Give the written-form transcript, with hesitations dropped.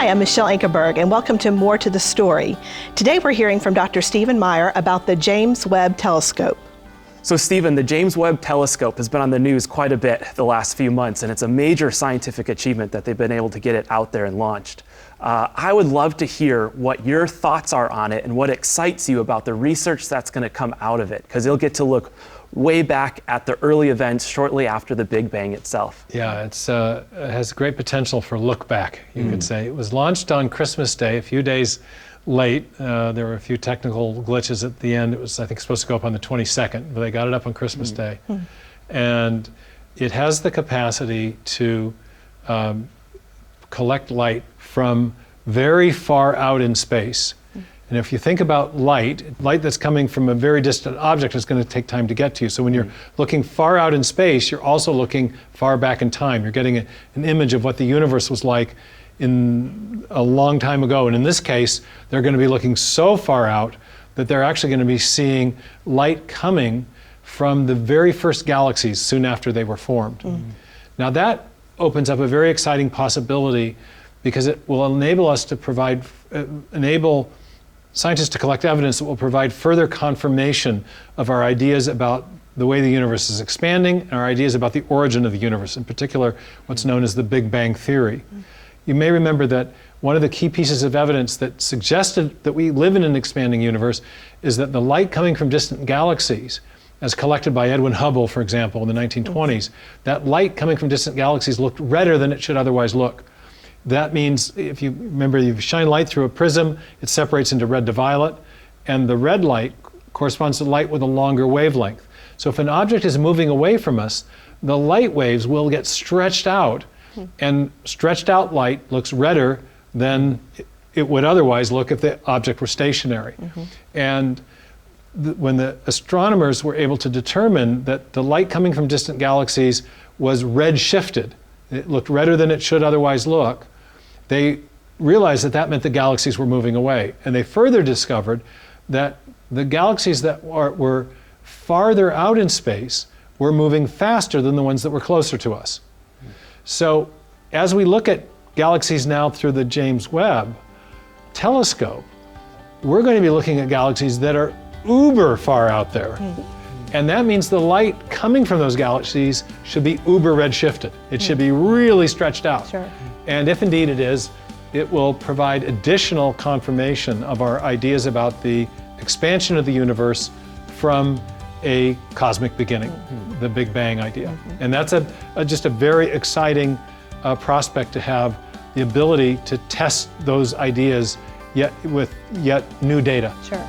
I'm Michelle Ankerberg, and welcome to More to the Story. Today we're hearing from Dr. Stephen Meyer about the James Webb Telescope. So Stephen, the James Webb Telescope has been on the news quite a bit the last few months, and it's a major scientific achievement that they've been able to get it out there and launched. I would love to hear what your thoughts are on it and what excites you about the research that's going to come out of it, because you'll get to look way back at the early events shortly after the Big Bang itself. Yeah, it has great potential for look back, you could say. It was launched on Christmas Day, a few days late. There were a few technical glitches at the end. It was, I think, supposed to go up on the 22nd, but they got it up on Christmas Day. And it has the capacity to collect light from very far out in space. And if you think about light that's coming from a very distant object is going to take time to get to you. So when you're looking far out in space, you're also looking far back in time. You're getting an image of what the universe was like in a long time ago. And in this case, they're going to be looking so far out that they're actually going to be seeing light coming from the very first galaxies soon after they were formed. Now that opens up a very exciting possibility, because it will enable us to enable scientists to collect evidence that will provide further confirmation of our ideas about the way the universe is expanding and our ideas about the origin of the universe, in particular what's known as the Big Bang theory. You may remember that one of the key pieces of evidence that suggested that we live in an expanding universe is that the light coming from distant galaxies, as collected by Edwin Hubble, for example, in the 1920s, that light coming from distant galaxies looked redder than it should otherwise look. That means, if you remember, you shine light through a prism, it separates into red to violet, and the red light corresponds to light with a longer wavelength. So if an object is moving away from us, the light waves will get stretched out, and stretched out light looks redder than it would otherwise look if the object were stationary. And when the astronomers were able to determine that the light coming from distant galaxies was red shifted, it looked redder than it should otherwise look, they realized that that meant the galaxies were moving away. And they further discovered that the galaxies that were farther out in space were moving faster than the ones that were closer to us. So as we look at galaxies now through the James Webb telescope, we're going to be looking at galaxies that are uber far out there. And that means the light coming from those galaxies should be uber redshifted. It should be really stretched out. And if indeed it is, it will provide additional confirmation of our ideas about the expansion of the universe from a cosmic beginning, the Big Bang idea. And that's just a very exciting prospect, to have the ability to test those ideas with yet new data. Sure.